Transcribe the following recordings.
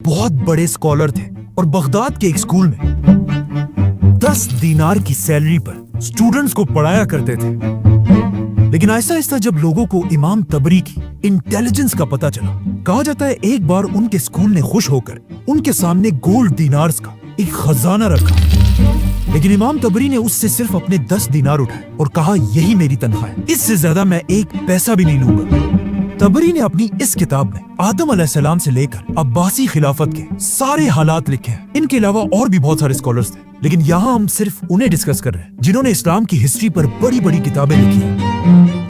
بہت بڑے اسکالر تھے اور بغداد کے ایک اسکول میں 10 دینار کی سیلری پر اسٹوڈنٹس کو پڑھایا کرتے تھے. لیکن آہستہ آہستہ جب لوگوں کو امام تبری کی انٹیلیجنس کا پتہ چلا، کہا جاتا ہے ایک بار ان کے اسکول نے خوش ہو کر ان کے سامنے گولڈ دینارز کا ایک خزانہ رکھا. لیکن امام تبری نے اس سے صرف اپنے 10 دینار اٹھائے اور کہا یہی میری تنخواہ ہے، اس سے زیادہ میں ایک پیسہ بھی نہیں لوں گا. تبری نے اپنی اس کتاب میں آدم علیہ السلام سے لے کر عباسی خلافت کے سارے حالات لکھے ہیں. ان کے علاوہ اور بھی بہت سارے اسکالرز تھے، لیکن یہاں ہم صرف انہیں ڈسکس کر رہے ہیں جنہوں نے اسلام کی ہسٹری پر بڑی بڑی کتابیں لکھی ہیں.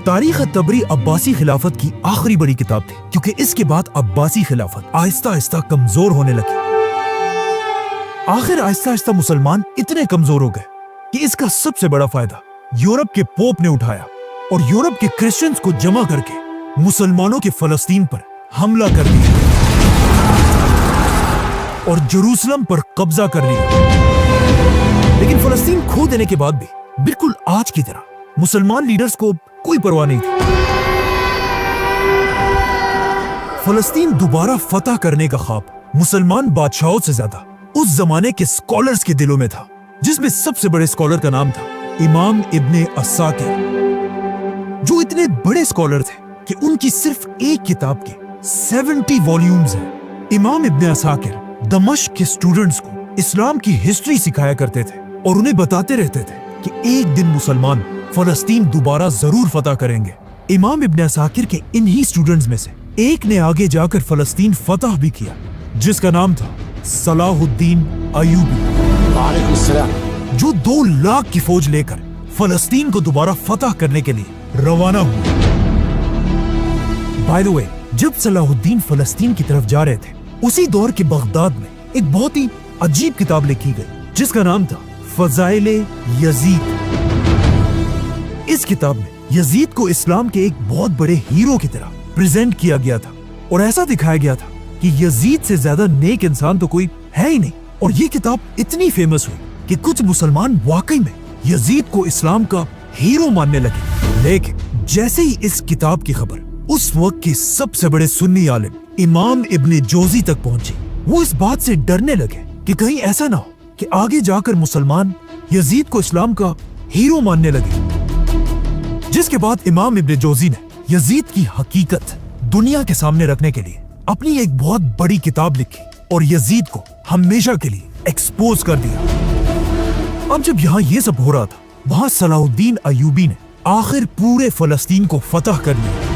تاریخ تبری عباسی خلافت کی آخری بڑی کتاب تھی، کیونکہ اس کے بعد عباسی خلافت آہستہ آہستہ کمزور ہونے لگی. آخر آہستہ آہستہ مسلمان اتنے کمزور ہو گئے کہ اس کا سب سے بڑا فائدہ یورپ کے پوپ نے اٹھایا اور یورپ کے کرسچنز کو جمع کر کے مسلمانوں کے فلسطین پر حملہ کر دیا اور جروسلم پر قبضہ کر لیا. لیکن فلسطین کھو دینے کے بعد بھی بالکل آج کی طرح مسلمان لیڈرز کو کوئی پرواہ نہیں تھی. فلسطین دوبارہ فتح کرنے کا خواب مسلمان بادشاہوں سے زیادہ اس زمانے کے اسکالرز کے دلوں میں تھا، جس میں سب سے بڑے اسکالر کا نام تھا امام ابن عساکر، جو اتنے بڑے اسکالر تھے کہ ان کی صرف ایک کتاب کے 70 والیومز ہیں. امام ابن عساکر دمشق کے اسٹوڈنٹس کو اسلام کی ہسٹری سکھایا کرتے تھے اور انہیں بتاتے رہتے تھے کہ ایک دن مسلمان فلسطین دوبارہ ضرور فتح کریں گے. امام ابن عساکر کے انہی اسٹوڈنٹس میں سے ایک نے آگے جا کر فلسطین فتح بھی کیا، جس کا نام تھا صلاح الدین ایوبی، جو 2 لاکھ کی فوج لے کر فلسطین کو دوبارہ فتح کرنے کے لیے روانہ ہوئے. بائی دی وے، جب صلاح الدین فلسطین کی طرف جا رہے تھے، اسی دور کے بغداد میں ایک بہت ہی عجیب کتاب لکھی گئی جس کا نام تھا فضائل یزید. اس کتاب میں یزید کو اسلام کے ایک بہت بڑے ہیرو کی طرح پریزنٹ کیا گیا تھا اور ایسا دکھایا گیا تھا کہ یزید سے زیادہ نیک انسان تو کوئی ہے ہی نہیں. اور یہ کتاب اتنی فیمس ہوئی کہ کچھ مسلمان واقعی میں یزید کو اسلام کا ہیرو ماننے لگے. لیکن جیسے ہی اس کتاب کی خبر اس وقت کے سب سے بڑے سنی عالم امام ابن جوزی تک پہنچی، وہ اس بات سے ڈرنے لگے کہ کہیں ایسا نہ ہو کہ آگے جا کر مسلمان یزید کو اسلام کا ہیرو ماننے لگے. جس کے بعد امام ابن جوزی نے یزید کی حقیقت دنیا کے سامنے رکھنے کے لیے اپنی ایک بہت بڑی کتاب لکھی اور یزید کو ہمیشہ کے لیے ایکسپوز کر دیا. اب جب یہاں یہ سب ہو رہا تھا، وہاں صلاح الدین ایوبی نے آخر پورے فلسطین کو فتح کر لیا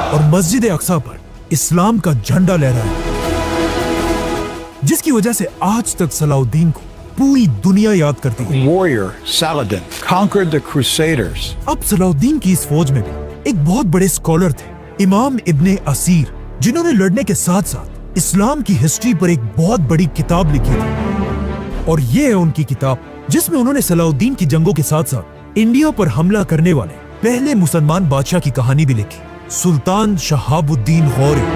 اور مسجد اقصی پر اسلام کا جھنڈا لہرایا، جس کی وجہ سے آج تک صلاح الدین کو پوری دنیا یاد کرتی ہے. Warrior Saladin conquered the Crusaders. اب صلاح الدین کی اس فوج میں بھی ایک بہت بڑے اسکالر تھے، امام ابن اسیر، جنہوں نے لڑنے کے ساتھ ساتھ اسلام کی ہسٹری پر ایک بہت بڑی کتاب لکھی تھی. اور یہ ہے ان کی کتاب جس میں انہوں نے صلاح الدین کی جنگوں کے ساتھ ساتھ انڈیا پر حملہ کرنے والے پہلے مسلمان بادشاہ کی کہانی بھی لکھی، سلطان شہاب الدین غوری.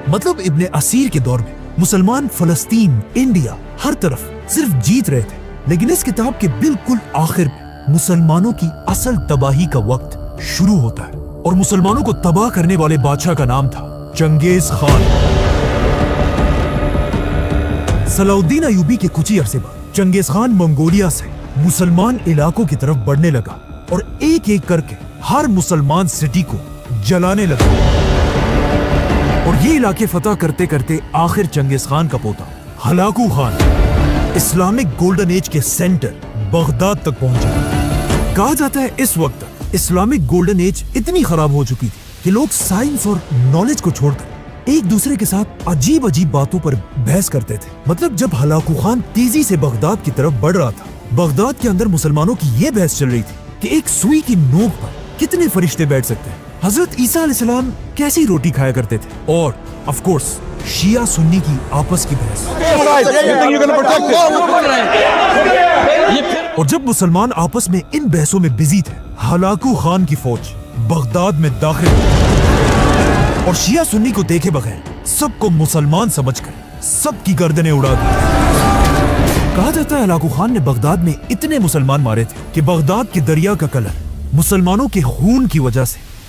مطلب ابن اسیر کے دور میں مسلمان فلسطین، انڈیا، ہر طرف صرف جیت رہے تھے. لیکن اس کتاب کے بالکل آخر میں مسلمانوں کی اصل تباہی کا وقت شروع ہوتا ہے اور مسلمانوں کو تباہ کرنے والے بادشاہ کا نام تھا چنگیز خان. صلاح الدین ایوبی کے کچھ ہی عرصے بعد چنگیز خان منگولیا سے مسلمان علاقوں کی طرف بڑھنے لگا اور ایک ایک کر کے ہر مسلمان سٹی کو جلانے لگا. اور یہ علاقے فتح کرتے کرتے آخر چنگیز خان کا پوتا Hulagu Khan Islamic golden age کے سینٹر بغداد تک پہنچا. کہا جاتا ہے اس وقت تک اسلامک گولڈن ایج اتنی خراب ہو چکی تھی کہ لوگ سائنس اور نالج کو چھوڑ کر ایک دوسرے کے ساتھ عجیب عجیب باتوں پر بحث کرتے تھے. مطلب جب ہلاکو خان تیزی سے بغداد کی طرف بڑھ رہا تھا، بغداد کے اندر مسلمانوں کی یہ بحث چل رہی تھی کہ ایک سوئی کی نوک پر کتنے فرشتے بیٹھ سکتے ہیں، حضرت عیسیٰ علیہ السلام کیسی روٹی کھایا کرتے تھے، اور آف کورس شیعہ سنی کی آپس کی بحث. اور جب مسلمان آپس میں ان بحثوں میں بزی تھے، ہلاکو خان کی فوج بغداد میں داخل ہوئی اور شیعہ سنی کو دیکھے بغیر سب کو مسلمان سمجھ کر سب کی گردنیں اڑا دی. کہا جاتا ہے ہلاکو خان نے بغداد میں اتنے مسلمان مارے تھے کہ بغداد کے دریا کا کلر مسلمانوں کے خون کی وجہ سے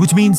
which means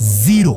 0,